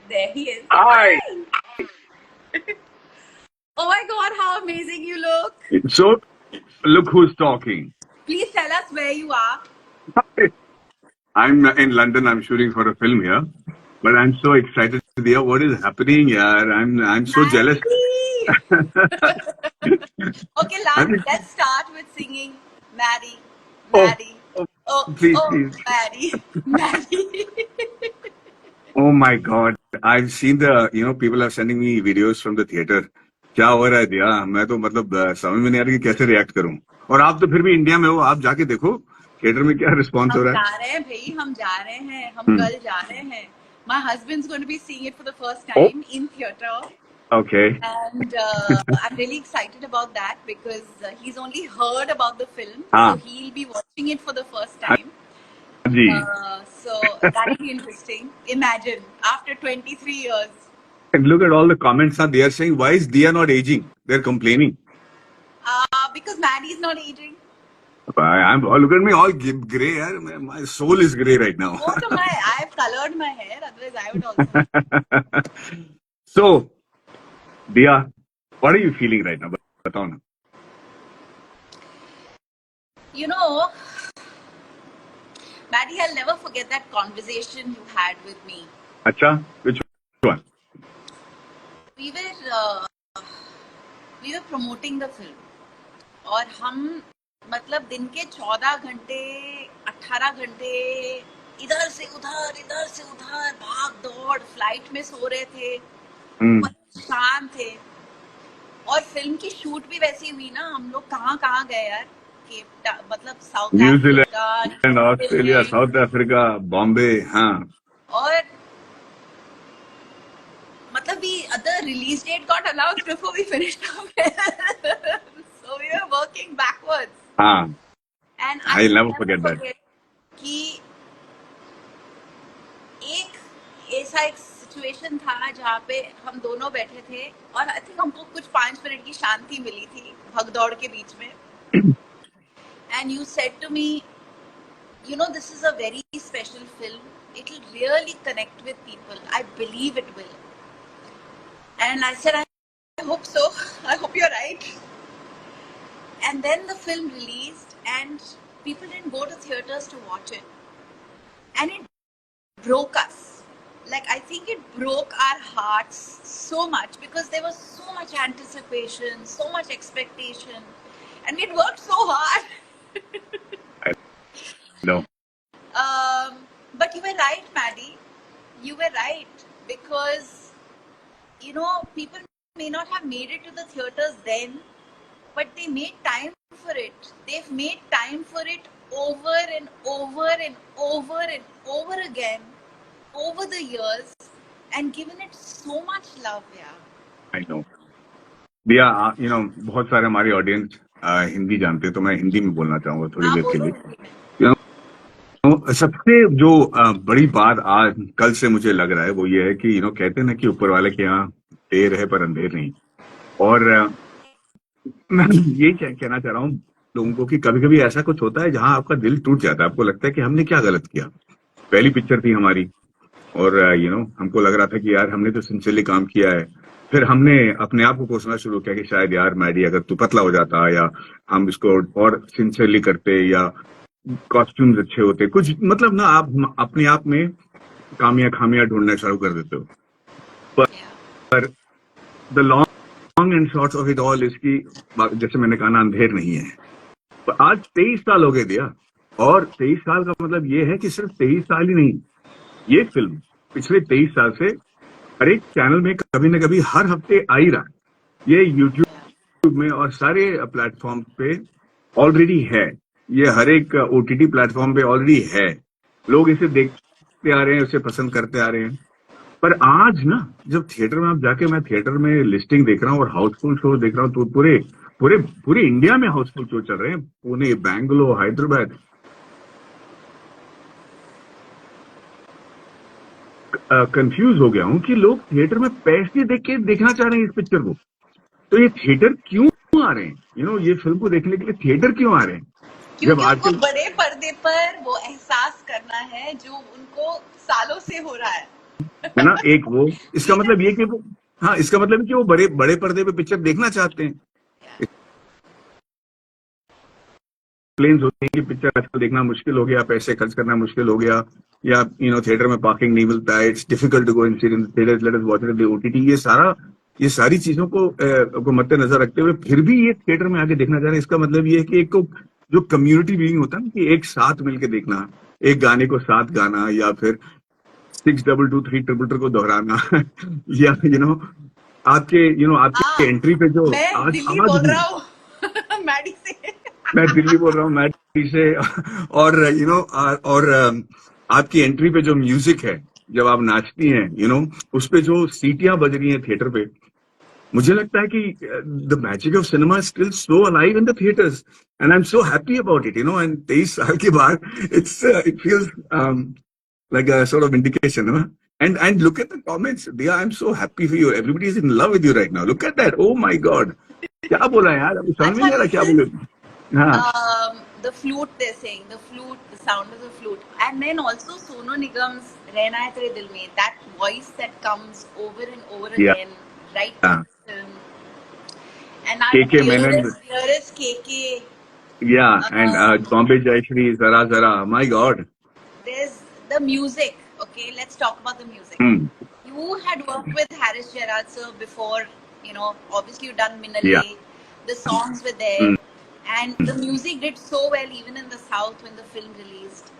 There he is. Hi. Oh my God, how amazing you look. So, look who's talking. Please tell us where you are. I'm in London. I'm shooting for a film here, but I'm so excited. Diya, what is happening here? I'm so jealous. Maddie! Okay, I mean, let's start with singing Maddie, oh, Maddie. oh, Oh, please, oh, please. Maddie, Maddie. Oh my God. I've seen people are sending me videos from the theater. क्या हो रहा है दिया? मैं तो मतलब समझ में नहीं आ रहा कि कैसे रिएक्ट करूं. और आप तो फिर भी इंडिया में हो. आप जाके देखो थिएटर में क्या रिस्पॉन्स हो हम रहा जा रहे हैं भाई, हम जा रहे हैं, हम है. कल जा रहे हैं. My husband's going to be seeing it for the first Oh, time in theater. okay. And I'm really excited about that because he's only heard about the film, so हाँ he'll be watching it for the first हाँ time. Ji. So that'll be interesting. Imagine after 23 years. And look at all the comments now. They are saying, why is Dia not aging? They're complaining. Because Maddie's not aging. Look at me, all gray. Yaar. My soul is gray right now. So to I've colored my hair, otherwise I would also. So, Dia, what are you feeling right now? Batao na. You know, Maddie, I'll never forget that conversation you had with me. Acha, which one? We were promoting the film. और हम मतलब दिन के 14 घंटे 18 घंटे इधर से उधर भाग दौड़ फ्लाइट में सो रहे थे, परेशान थे. और फिल्म की शूट भी वैसी हुई ना. हम लोग कहाँ कहाँ गए यार. मतलब south New Zealand, Australia, Africa south Africa, Bombay. हाँ. और मतलब the release date got announced before we finished our film. So we were working backwards. हाँ. And I'll never forget that. कि एक ऐसा एक सिचुएशन था जहाँ पे हम दोनों बैठे थे और आई थिंक हमको कुछ 5 मिनट की शांति मिली थी भगदौड़ के बीच में. And you said to me, you know, this is a very special film. It will really connect with people. I believe it will. And I said, I hope so. I hope you're right. And then the film released and people didn't go to theaters to watch it. And it broke us. Like, I think it broke our hearts so much because there was so much anticipation, so much expectation. And we'd worked so hard. No. But you were right, Maddie. You were right. Because, you know, people may not have made it to the theaters then, but they made time for it. They've made time for it over and over and over and over again over the years and given it so much love. Yeah. I know. दिया, बहुत सारे हमारे audience Hindi जानते हैं, तो मैं हिंदी में बोलना चाहूंगा थोड़ी देर के लिए. सबसे जो बड़ी बात आज कल से मुझे लग रहा है वो ये है कि कहते हैं ना कि ऊपर वाले के यहाँ देर है पर अंधेर नहीं. और मैं ये कहना चाह रहा हूँ लोगों को कि कभी कभी ऐसा कुछ होता है जहां आपका दिल टूट जाता है. आपको लगता है कि हमने क्या गलत किया. पहली पिक्चर थी हमारी और हमको लग रहा था कि यार हमने तो सिंसियरली काम किया है. फिर हमने अपने आप को कोसना शुरू किया कि शायद यार मैडी अगर तू पतला हो जाता या हम इसको और सिंसियरली करते या कॉस्ट्यूम्स अच्छे होते, कुछ मतलब ना आप अपने आप में खामियां ढूंढना शुरू कर देते हो. पर the long and short of it all इसकी जैसे मैंने कहा ना अंधेर नहीं है. पर आज 23 साल हो गए दिया. और 23 साल का मतलब ये है कि सिर्फ 23 साल ही नहीं, ये फिल्म पिछले 23 साल से हर एक चैनल में कभी न कभी हर हफ्ते आ ही रहा है. ये यूट्यूब में और सारे प्लेटफॉर्म पे ऑलरेडी है. ये हर एक ओटीटी प्लेटफॉर्म पे ऑलरेडी है. लोग इसे देखते आ रहे हैं, उसे पसंद करते आ रहे हैं. पर आज ना जब थिएटर में आप जाके, मैं थिएटर में लिस्टिंग देख रहा हूँ और हाउसफुल शो देख रहा हूँ, तो पूरे इंडिया में हाउसफुल शो चल रहे हैं. पुणे, बैंगलोर, हैदराबाद. कंफ्यूज हो गया हूँ कि लोग थिएटर में पैसे देख के देखना चाह रहे हैं इस पिक्चर को. तो ये थिएटर क्यों आ रहे हैं? ये फिल्म को देखने के लिए थिएटर क्यों आ रहे हैं? क्योंकि उनको बड़े पर्दे पर वो एहसास करना है जो उनको सालों से हो रहा है. है ना, एक वो, इसका मतलब ये कि वो, हाँ, इसका मतलब कि वो बड़े बड़े पर्दे पे पिक्चर देखना चाहते हैं। प्लेन्स होती है कि पिक्चर आजकल देखना मुश्किल हो गया, पैसे खर्च करना मुश्किल हो गया, या थिएटर में पार्किंग नहीं मिलता है, it's difficult to go in theatres, let us watch it OTT, ये सारी चीजों को मद्देनजर रखते हुए फिर भी ये थिएटर में आके देखना चाह रहे हैं। इसका मतलब ये है कि एक को जो कम्युनिटी व्यूइंग होता है ना, कि एक साथ मिलके देखना, एक गाने को साथ गाना, या फिर 6223 को दोहराना या आपके आपके एंट्री पे जो मैं आज दिल्ली आज बोल भी, रहा हूँ मैडी से। मैं दिल्ली बोल रहा हूँ मैडी से, और और आपकी एंट्री पे जो म्यूजिक है, जब आप नाचती हैं, उस पे जो सीटियां बज रही हैं थिएटर पे, मुझे लगता है कि the magic of cinema is still so alive in the theatres, and I am so happy about it, and 23 साल के बाद it feels like a sort of indication, huh? And look at the comments. Diya, I'm so happy for you. Everybody is in love with you right now. Look at that. Oh my God. क्या बोला यार, अभी समझ में अच्छा नहीं आ रहा क्या listen, बोले। हाँ, the flute they're saying, the flute, the sound of the flute, and then also Sonu Nigam's "Rehna Hai Tere Dil Mein," that voice that comes over and over yeah, again, right? yeah. film. And our KK Menon, dearest KK. yeah, and Bombay Jayashree, Zara Zara. My God. There's the music. Okay, let's talk about the music. Hmm. You had worked with Harris Gerard sir before, obviously you've done Minale. Yeah. The songs were there, and the music did so well even in the South when the film released.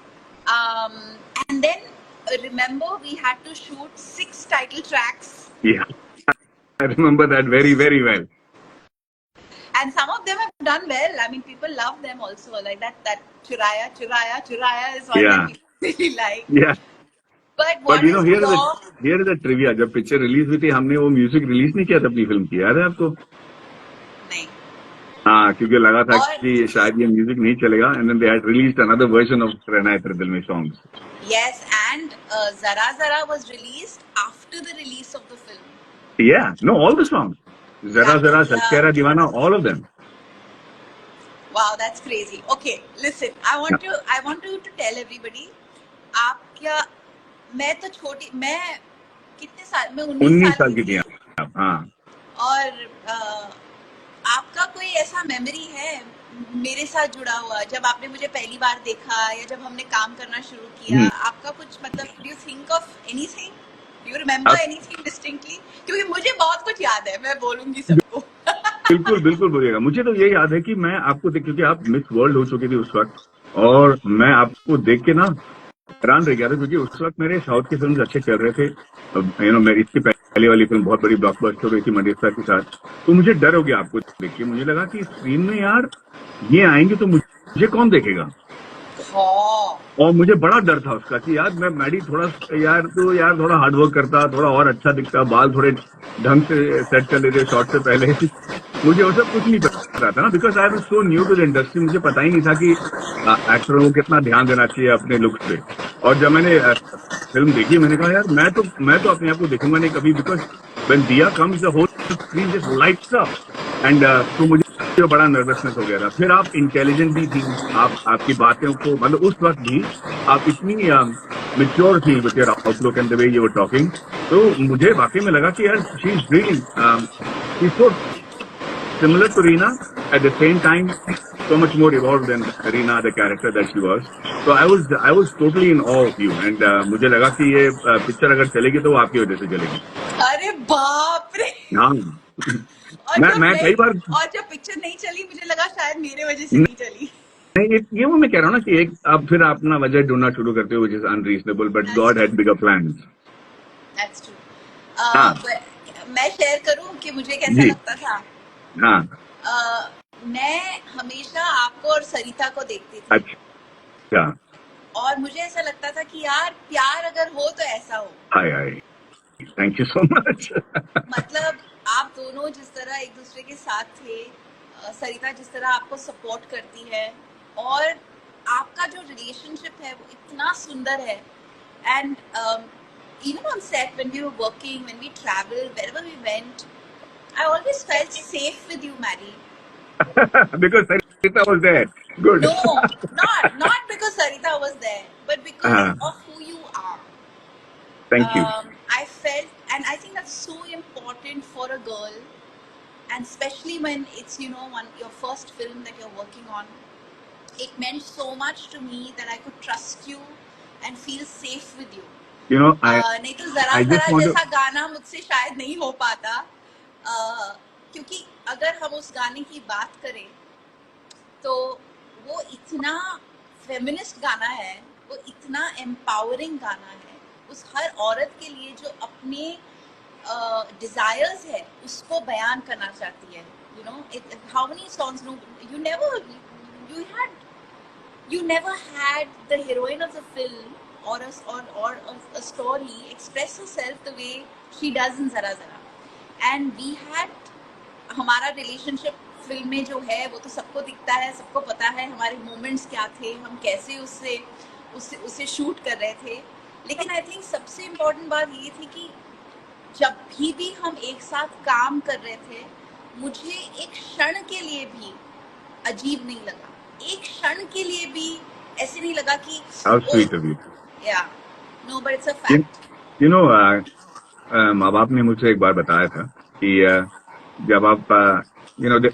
And then remember we had to shoot 6 title tracks, Yeah, I remember that very, very well. and some of them have done well. I mean, people love them also. Like that Churaya, Churaya, Churaya is one Yeah. that people really like. Yeah. But But what is your here is the trivia. जब picture release हुई थी, हमने वो music release नहीं किया था अपनी film की, याद है आपको? नहीं? हाँ, क्योंकि लगा था और कि शायद ये म्यूजिक नहीं चलेगा, and then they had released another version of रहना है तेरे दिल में songs. yes, and Zara Zara was released after the release of the film. Yeah, no, all the songs. Zara Zara, Salkera Divana, all of them. Wow, that's crazy. Okay, listen, I want you to tell everybody, आप क्या, मैं तो छोटी, मैं कितने साल, मैं 19 साल की थी आप, हाँ। और आपका कोई ऐसा मेमोरी है मेरे साथ जुड़ा हुआ, जब आपने मुझे पहली बार देखा या जब हमने काम करना शुरू किया, आपका कुछ मतलब, do you think of anything? Do you remember anything distinctly? क्योंकि मुझे बहुत कुछ याद है, मैं बोलूंगी सबको। बिल्कुल बिल्कुल बोलिएगा। मुझे तो ये याद है कि मैं आपको क्योंकि आप मिस वर्ल्ड हो चुकी थी उस वक्त, और मैं आपको देख के ना हैरान रह गया था, क्योंकि उस वक्त मेरे साउथ की फिल्म अच्छे चल रहे थे। मेरी इसकी पहले वाली फिल्म बहुत बड़ी ब्लॉकबस्टर हुई थी मनीषा के साथ, तो मुझे डर हो गया आपको देख के। मुझे लगा कि स्क्रीन में यार ये आएंगे तो मुझे कौन देखेगा, और मुझे बड़ा डर था उसका कि यार मैं मैडी थोड़ा थोड़ा हार्ड वर्क करता, थोड़ा और अच्छा दिखता, बाल थोड़े ढंग से सेट कर लेते शॉट से पहले। मुझे वो सब कुछ नहीं पता था ना, because I was so new to the industry. मुझे पता ही नहीं था कि एक्टरों को कितना ध्यान देना चाहिए अपने लुक्स पे। और जब मैंने फिल्म देखी, मैंने कहा यार मैं तो अपने आप को देखूंगा नहीं कभी, because when Diya comes the whole screen just lights up, and तो मुझे बड़ा नर्वसनेस हो गया था। फिर आप इंटेलिजेंट भी थी, आपकी बातें को, मतलब उस वक्त भी आप इतनी मेच्योर थी with your outlook and the way you were talking, तो मुझे वाकई में लगा कि यार she is brilliant, she is so similar to Reena, at the same time so much more evolved than Reena, the character that she was. So I was totally in awe of you, and मुझे लगा कि ये picture अगर चलेगी तो वो आपकी वजह से चलेगी। अरे बाप रे। हाँ। मैं कई बार, और जब पिक्चर नहीं चली, मुझे लगा शायद मेरे वजह से नहीं चली। नहीं, ये वो मैं कह रहा हूँ ना कि अब फिर आप अपना वजह ढूंढना शुरू करते हो, which is unreasonable, but God had bigger plans. That's true. मैं शेयर करूँ कि मुझे कैसा लगता था? हाँ। मैं हमेशा आपको और सरिता को देखती थी। अच्छा। और मुझे ऐसा लगता था कि यार प्यार अगर हो तो ऐसा हो। हाय, थैंक यू सो मच। मतलब आप दोनों जिस तरह एक दूसरे के साथ थे, सरिता जिस तरह आपको सपोर्ट करती है, और आपका जो रिलेशनशिप है वो इतना सुंदर है। And even on set, when we were working, when we traveled, wherever we went, I always felt safe with you, Maddie. Because Sarita was there. Good. No, not because Sarita was there, but because of who you are. Thank you. I and I think that's so important for a girl, and especially when it's, you know, your first film that you're working on. It meant so much to me that I could trust you and feel safe with you. You know, नहीं तो जरा I just जरा want to, जैसा गाना मुझसे शायद नहीं हो पाता, क्योंकि अगर हम उस गाने की बात करें तो वो इतना फेमिनिस्ट गाना है, वो इतना एम्पावरिंग गाना है उस हर औरत के लिए जो अपने डिजायर्स है उसको बयान करना चाहती है. You know, how many songs? No, you never had the heroine of the film or a story express herself the way she does in Zara Zara. And we had, हमारा रिलेशनशिप फिल्म में जो है वो तो सबको दिखता है, सबको पता है हमारे मोमेंट्स क्या थे, हम कैसे उससे शूट कर रहे थे. लेकिन आई थिंक सबसे इम्पोर्टेंट बात ये थी कि जब भी हम एक साथ काम कर रहे थे, मुझे एक क्षण के लिए भी अजीब नहीं लगा, एक क्षण के लिए भी ऐसे नहीं लगा कि how sweet of you. Yeah, no, but it's a fact. You know, माँ बाप ने मुझसे एक बार बताया था कि जब आप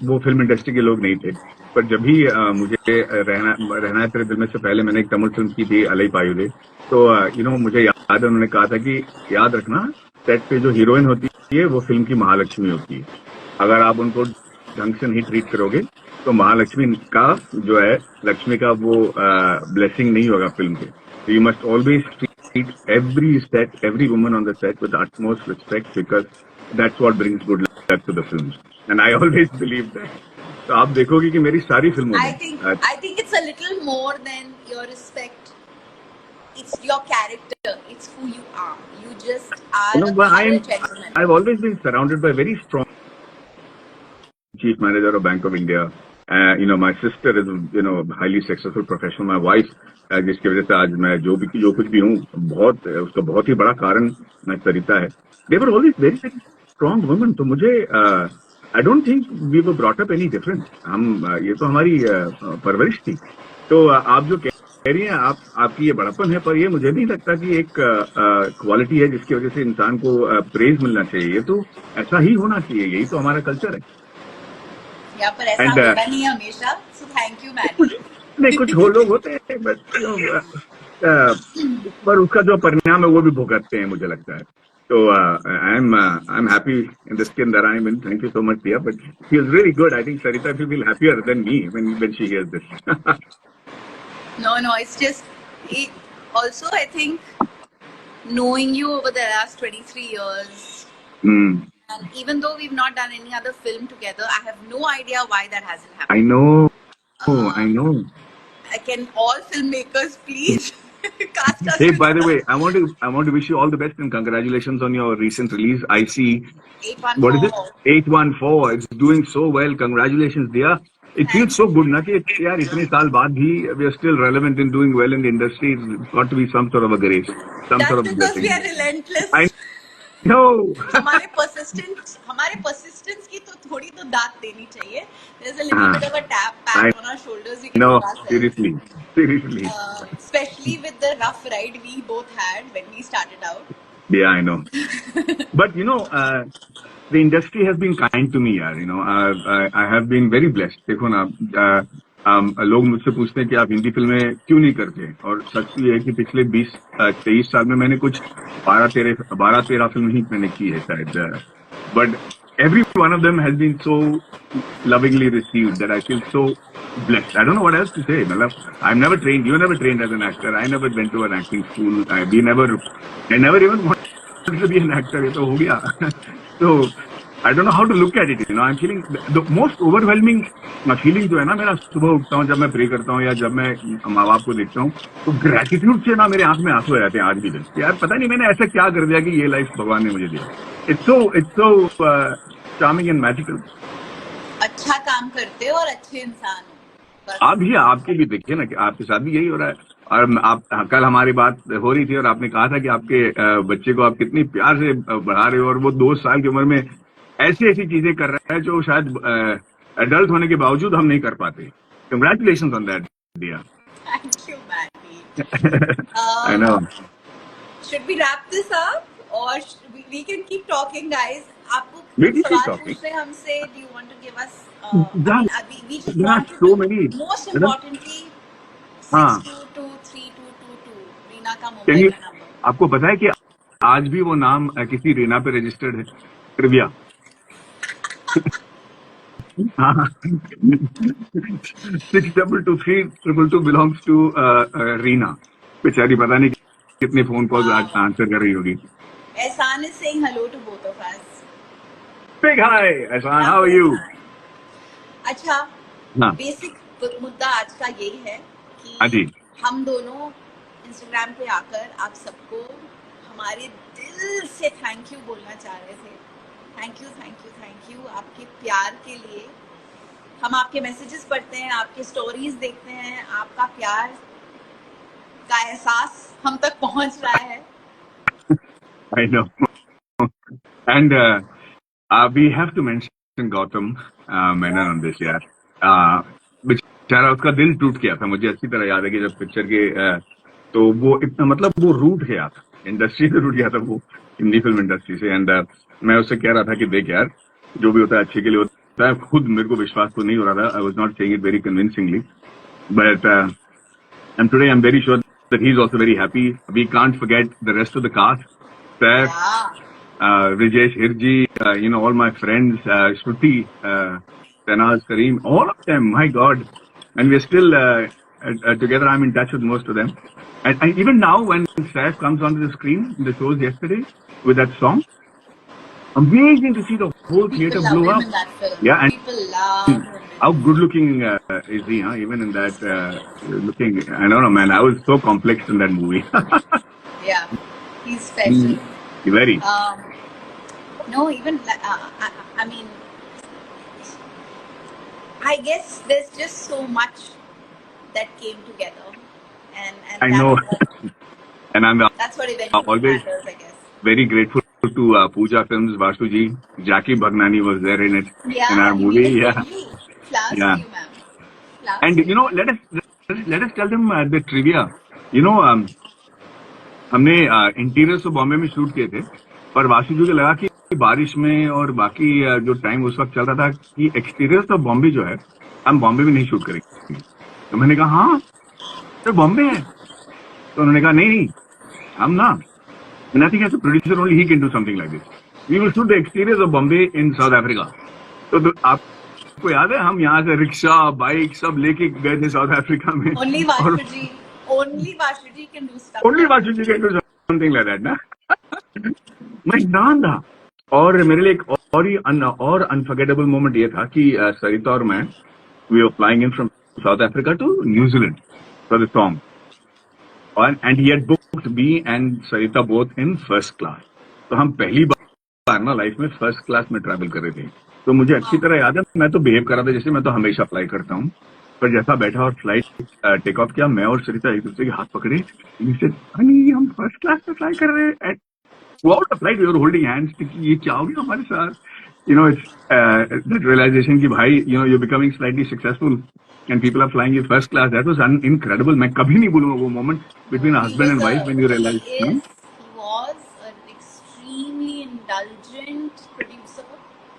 वो फिल्म इंडस्ट्री के लोग नहीं थे, पर जब भी मुझे रहना है तेरे दिल में से पहले मैंने एक तमिल फिल्म की थी अलई पायुदे, तो मुझे याद है उन्होंने कहा था कि याद रखना सेट पे जो हीरोइन होती है वो फिल्म की महालक्ष्मी होती है, अगर आप उनको ढंग से नहीं ट्रीट करोगे तो महालक्ष्मी का जो है लक्ष्मी का वो ब्लेसिंग नहीं होगा फिल्म के. You must always treat every woman on the set with utmost respect because that's what brings good luck to the films. And I always believe that. तो आप देखोगे कि मेरी सारी फिल्मों में I think it's a little more than your respect. It's your character. It's who you are. You just are a gentleman. I've always been surrounded by very strong chief manager of Bank of India. My sister is highly successful professional. My wife, जिसकी वजह से आज मैं जो कुछ भी हूँ, उसका बहुत ही बड़ा कारण सरिता है. They were always very very strong women. तो मुझे I don't think we were brought up any different. ये तो हमारी परवरिश थी. तो आप जो कह रही हैं आपकी ये बड़ापन है, पर ये मुझे नहीं लगता कि एक क्वालिटी है जिसकी वजह से इंसान को प्रेज मिलना चाहिए. ये तो ऐसा ही होना चाहिए, यही तो हमारा कल्चर है. पर ऐसा होता नहीं हमेशा. So thank you, Maddie. नहीं, कुछ हो लोग होते हैं पर उसका जो परिणाम है वो भी भुगतते हैं मुझे लगता है. तो I am happy in the skin that I am in. Thank you so much, Priya, but feels really good. I think Sarita will feel happier than me when she hears this. No, it's just also I think knowing you over the last 23 years. And even though we've not done any other film together, I have no idea why that hasn't happened. I know. I know. Can all filmmakers please cast us? Hey, by the way, I want to wish you all the best and congratulations on your recent release. I see. 814. What is it? 814. It's doing so well. Congratulations, dear. It feels so good, na कि यार इतने साल बाद भी we are still relevant and doing well in the industry. It's got to be some sort of a grace, some sort of That's because blessing. we are relentless. No. हमारे persistence की तो थोड़ी तो दाद देनी चाहिए. There's a little bit of a pat on our shoulders. We can No, do ourselves. seriously. Especially with the rough ride we both had when we started out. Yeah, I know. But the industry has been kind to me, yaar. I have been very blessed. देखो ना, लोग मुझसे पूछते हैं कि आप हिंदी फिल्में क्यों नहीं करते, और सच तो ये है कि पिछले 20-23 साल में मैंने कुछ 12-13 फिल्म ही मैंने की है शायद. But every one of them has been so lovingly received that I feel so blessed. I don't know what else to say. I'm never trained. You were never trained as an actor. I never went to an acting school. I never even wanted to be an actor. ये तो हो गया. So I don't know how to look at it. I'm feeling the most overwhelming feeling जो है ना, मेरा सुबह उठता हूँ, जब मैं प्रे करता हूँ या जब मैं माँ बाप को देखता हूँ, तो ग्रेटिट्यूड से ना मेरे आंख में आंसू आ जाते हैं आज भी दिन. यार पता नहीं मैंने ऐसा क्या कर दिया कि ये लाइफ भगवान ने मुझे दिया. It's so charming and magical. अच्छा काम करते हो और अच्छे इंसान हो. आप भी, आपके भी देखिए ना कि आपके साथ भी यही हो रहा है. और आप कल हमारी बात हो रही थी और आपने कहा था कि आपके बच्चे को आप कितनी प्यार से बढ़ा रहे हो, और वो 2 साल की उम्र में ऐसी चीजें कर रहा है जो शायद एडल्ट होने के बावजूद हम नहीं कर पाते. Congratulations on that, dear. Thank you, Maddie. I know. Should we wrap this up or should we We can keep talking, guys. आपको We कुछ keep सवाल talking. पूछ रहे हैं हमसे. Do you want to give us? Yeah, We just there are wanted so to, many. most मतलब importantly, हाँ, 622322 रीना का can मुंबई you, का नंबर. आपको पता है कि आज भी वो नाम किसी रीना पे रजिस्टर्ड है, ट्रिविया. हाँ, 622322 belongs to रीना. बेचारी पता नहीं कितने फोन कॉल Wow. आंसर कर रही होगी. Ehsan is saying hello to both of us. Big hi, Ehsan, how Hello, are you? Ehsan. अच्छा, हाँ, बेसिक मुद्दा आज का यही है हाँ कि जी. हम दोनों इंस्टाग्राम पे आकर आप सबको हमारे दिल से थैंक यू बोलना चाह रहे थे. Thank you, thank you, thank you आपके प्यार के लिए. हम आपके मैसेजेस पढ़ते हैं, आपके स्टोरीज देखते हैं, आपका प्यार का एहसास हम तक पहुंच रहा है. I know. And we have to mention Gautam Menon on this, यार. बेचारा उसका दिल टूट गया था. मुझे अच्छी तरह याद है कि जब पिक्चर के तो वो इतना मतलब वो रूठ गया था, इंडस्ट्री से रूठ गया था वो, हिंदी फिल्म इंडस्ट्री से. एंड मैं उससे कह रहा था कि देख यार, जो भी होता है अच्छे के लिए होता है. खुद मेरे को विश्वास तो नहीं हो रहा था. I was not saying it very convincingly, but and today I'm very sure that he's also very happy. We can't forget the rest of the cast. Saif, Yeah. Rijesh Hirji, all my friends, Shruti, Tanaz, Kareem, all of them, my God. And we're still together. I'm in touch with most of them. And even now, when Saif comes onto the screen in the shows yesterday with that song, amazing to see the whole theater People love blow him up. in that film. Yeah, and People love him. how good looking is he, huh? Even in that looking, I don't know, man. I was so complex in that movie. Yeah, he's special. Very. No, even I mean, I guess there's just so much that came together, and I know. And I'm that's what eventually always matters, I guess. very grateful to Pooja Films, Vasu ji. Jackie Bhagnani was there in it, Yeah, in our he movie. was Yeah, Delhi. Flowers yeah. to you, ma'am. Flowers And to you. let us tell them the trivia. You know, हमने interiors तो बॉम्बे में shoot किए थे, पर वासु जी को लगा कि बारिश में और बाकी जो टाइम उस वक्त चल रहा था कि एक्सटीरियर्स ऑफ बॉम्बे जो है हम बॉम्बे में नहीं शूट करेंगे. तो मैंने कहा हाँ तो बॉम्बे है. तो उन्होंने कहा नहीं नहीं हम ना, and I think as a producer only he can do something like this. We will shoot the exteriors of Bombay in South Africa. तो आपको याद है हम यहाँ से रिक्शा बाइक सब लेके गए थे साउथ अफ्रीका में. Only और Vasuji can do stuff. Only Vasu ji can do something like that ना. मैं हैरान था. और मेरे लिए एक और अनफॉरगेटेबल मोमेंट ये था कि सरिता और मैं we were flying in from South Africa to New Zealand for the song. And he had booked me and Sarita both in first class. तो हम पहली बार ना लाइफ में फर्स्ट क्लास में ट्रैवल कर रहे थे. तो मुझे अच्छी तरह याद है मैं तो बिहेव कर रहा था जैसे मैं तो हमेशा फ्लाई करता हूँ. पर जैसा बैठा और फ्लाइट टेक ऑफ किया, मैं और सरिता एक दूसरे के हाथ पकड़े. अरे हम फर्स्ट क्लास में फ्लाई कर रहे हैं. Throughout the flight we were holding hands कि ये क्या हो गया हमारे साथ. It's that realization कि भाई you're becoming slightly successful and people are flying you first class. That was incredible. मैं कभी नहीं भूलूंगा वो moment between a husband and wife when you realize. He was an extremely indulgent producer.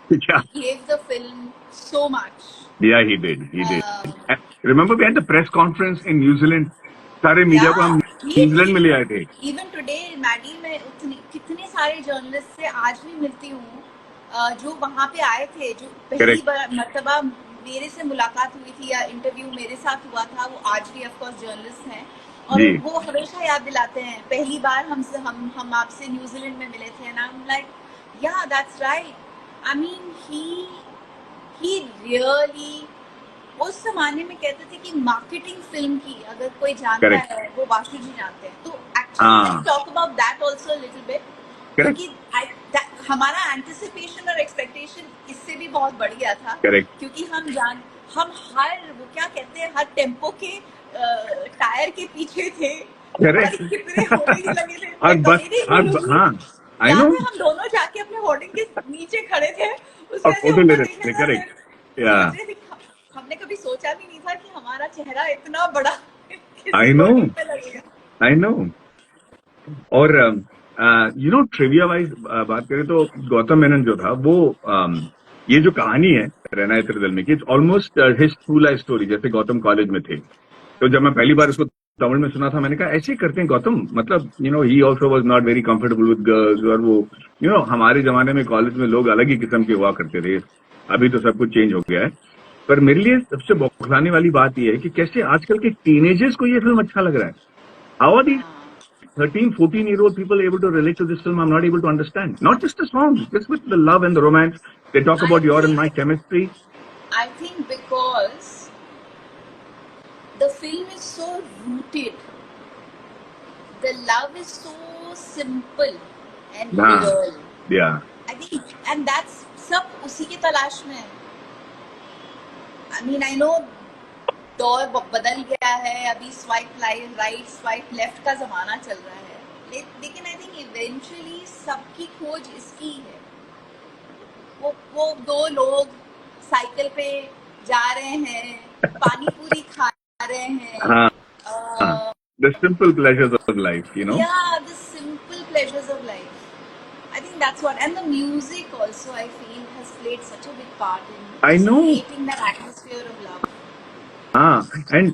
Yeah. He gave the film so much. Yeah, he did. Remember we had the press conference in New Zealand. सारे media को हम New Zealand में ले आए थे. Even today, Maddie में कितने सारे जर्नलिस्ट से आज भी मिलती हूँ जो वहाँ पे आए थे, जो पहली मर्तबा मेरे से मुलाकात हुई थी या इंटरव्यू मेरे साथ हुआ था, वो आज भी ऑफ कोर्स जर्नलिस्ट हैं और वो हमेशा याद दिलाते हैं पहली बार हम आपसे न्यूजीलैंड में मिले थे. ना लाइक या that's right. I mean he really उस जमाने में कहते थे कि मार्केटिंग फिल्म की अगर कोई जानता है वो वासु जी जानते हैं. तो actually talk about that also little bit, क्योंकि हमारा एंटिसिपेशन और एक्सपेक्टेशन इससे भी बहुत बढ़ गया था. क्योंकि हम हर वो क्या कहते हैं हर टेम्पो के टायर के पीछे थे. कितने होर्डिंग लगे थे. हम दोनों जाके अपने होर्डिंग के नीचे खड़े थे. हमने कभी सोचा भी नहीं था कि हमारा चेहरा इतना बड़ा I know. और ट्रिविया वाइज बात करें तो गौतम मेनन जो था वो ये जो कहानी है रहना है तेरे दिल में की, it's almost his school life story. जैसे गौतम कॉलेज में थे, तो जब मैं पहली बार इसको तमिल में सुना था, मैंने कहा ऐसे ही करते हैं गौतम, मतलब he also was not very comfortable with girls, और वो हमारे जमाने में कॉलेज में लोग अलग ही किस्म के हुआ करते थे, अभी तो सब कुछ चेंज हो गया है। पर मेरे लिए सबसे बौखलाने वाली बात यह है कि कैसे आजकल के टीनेजर्स को ये फिल्म अच्छा लग रहा है। How are these 13-14-year-old people able to relate to this film? I'm not able to understand. Not just the song, just with the love and the romance. They talk about your and my chemistry. I think because the film is so rooted, the love is so simple and real. Yeah. I think, and that's सब उसी की तलाश में है. I mean, I know दौर बदल गया है, अभी स्वाइप राइट स्वाइप लेफ्ट का जमाना चल रहा है, लेकिन आई थिंक इवेंचुअली सबकी खोज इसकी है. वो दो लोग साइकिल पे जा रहे हैं, पानी पूरी खा रहे हैं. The simple pleasures of life, Yeah, the simple pleasures of life. I think that's what, and the music also I feel has played such a big part in creating that atmosphere of love. And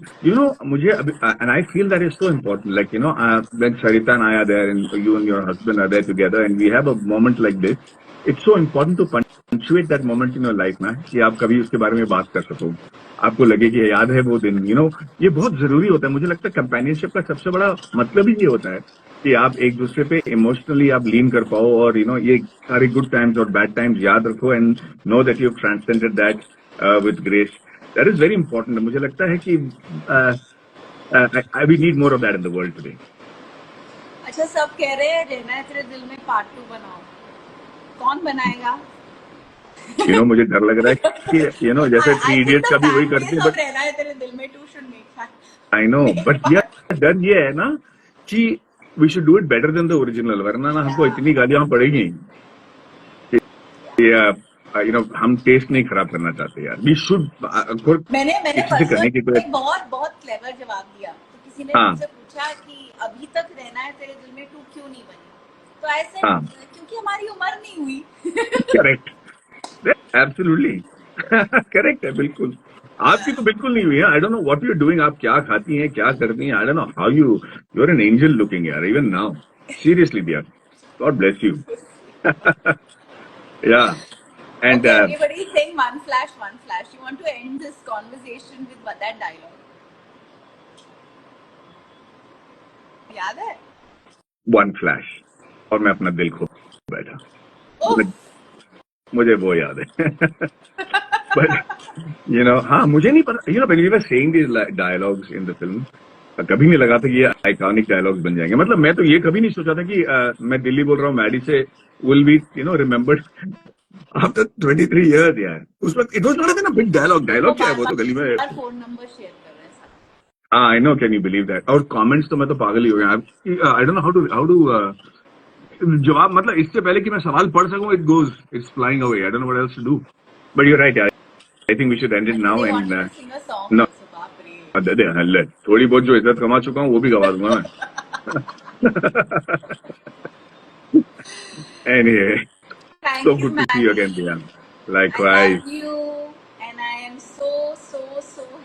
मुझे अभी, and I feel that is so important. Like when Sarita and I are there, and you and your husband are there together, and we have a moment like this, it's so important to punctuate that moment in your life, ना, कि आप कभी उसके बारे में बात कर सको, आपको लगे कि याद है वो दिन. ये बहुत जरूरी होता है. मुझे लगता है कंपेनियनशिप का सबसे बड़ा मतलब ही ये होता है कि आप एक दूसरे पे इमोशनली आप लीन कर पाओ, और ये सारे गुड टाइम्स और बैड टाइम्स याद रखो, and know that you transcended that with grace. That is very important. मुझे लगता है कि we need more of that in the world today. अच्छा, सब कह रहे हैं रहना है तेरे दिल में पार्ट 2 बनाओ, कौन बनाएगा? मुझे डर लग रहा है कि जैसे 3 Idiots का भी वही करते हैं, बट रहना है तेरे दिल में 2 should make that. I know, but डर ये है ना कि we should do it better than the original, वरना ना हमको इतनी गालियां पड़ेगी. हम टेस्ट नहीं खराब करना चाहते यार. वी शुड मैंने करने की बहुत क्लेवर जवाब दिया. तो किसी ने मुझसे पूछा कि अभी तक रहना है तेरे दिल में 2 क्यों नहीं बनी, तो ऐसे क्योंकि हमारी उम्र नहीं हुई. करेक्ट, एब्सोल्युटली करेक्ट है, बिल्कुल. आपकी तो बिल्कुल नहीं हुई है. I don't know what you are doing. आप क्या खाती हैं, क्या करती हैं. I don't know how you are an angel looking यार, even now. Seriously dear, God bless you. Yeah. And okay, everybody is saying one flash. You want to end this conversation with that dialogue? याद है? One flash. और मैं अपना दिल खो बैठा. मुझे वो याद है. But हाँ, मुझे नहीं पता. When we were saying these dialogues in the film, कभी नहीं लगा था कि ये आइकॉनिक डायलॉग्स बन जाएंगे. मतलब मैं तो ये कभी नहीं सोचा था कि मैं दिल्ली बोल रहा हूँ मैडी से will be remembered after 23 years. यार उस वक्त it was not even a big dialogue. क्या है वो तो गली में फोन नंबर शेयर कर रहे हैं. I know, can you believe that? और कमेंट्स तो मैं तो पागल ही हो गया. I don't know how to जवाब, मतलब इससे पहले कि मैं सवाल पढ़ सकूं, it's flying away. I don't know what else to do. But you're right, I think we should end it now. And no, थोड़ी बहुत जो इज्जत कमा चुका हूँ वो भी गवा दूंगा मैं. Anyway, so good to see you again, Diya. Likewise. I love you, and I am so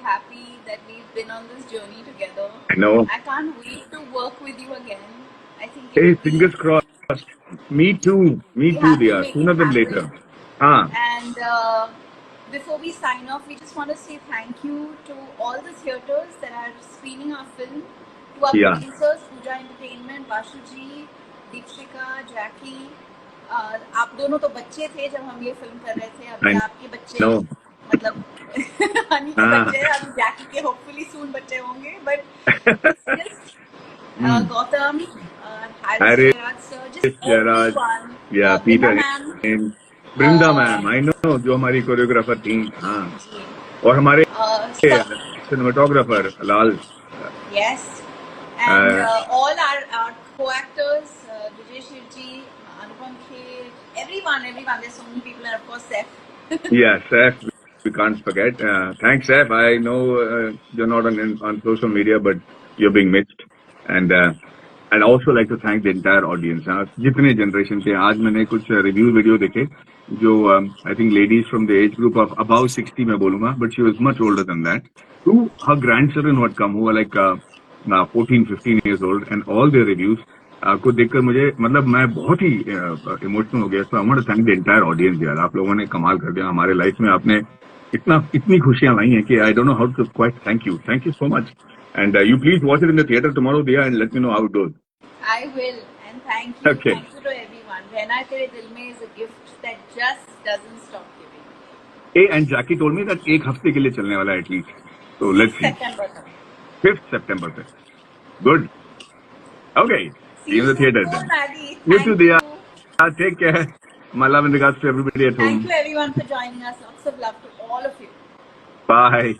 happy that we've been on this journey together. I know. I can't wait to work with you again. I think. Hey, fingers crossed. Me too, Diya. Sooner than later. And before we sign off, we just want to say thank you to all the theatres that are screening our film, to our producers, Pooja Entertainment, Vashu ji, Deepshika, Jackie. आप दोनों तो बच्चे थे जब हम ये film कर रहे थे. अभी आपके बच्चे, मतलब हनी के बच्चे, अभी जैकी के होपफुली सून बच्चे होंगे. But Gautam, Harris sir, just everyone, Peter and Brinda ma'am, I know, जो हमारी कोरियोग्राफर थी. और हमारे cinematographer Lal. Yes, and all our co-actors, Vijay Shivji, Anupam Kher, everyone. There's so many people, and of course Seth. Yeah, Seth, we can't forget. Thanks, Seth. I know you're not on social media, but you're being missed. And I'd also like to thank the entire audience. जितने generation के आज मैंने कुछ review video देखे जो I think ladies from the age group of about 60 मैं बोलूंगा, but she was much older than that, to her grandchildren what come हुआ like 14-15 years old and all their reviews को देखकर मुझे मतलब मैं बहुत ही इमोशनल हो गया. So I want to thank the entire audience यार, आप लोगों ने कमाल कर दिया हमारे लाइफ में. आपने इतनी खुशियां लाई हैं कि I don't know how to quite thank you so much. And you please watch it in the theater tomorrow, Dia, and let me know how it goes. I will, and thank you. Okay. Thank you to everyone. Rehna Tere Dil Mein is a gift that just doesn't stop giving. Hey, and Jackie told me that एक हफ्ते के लिए चलने वाला है at least. So let's see. September तक. 5th September तक. Good. Okay. See you in the theater then. Maddie. You too, Dia. Take care. My love and regards to everybody at home. Thank you everyone for joining us. Lots of love to all of you. Bye.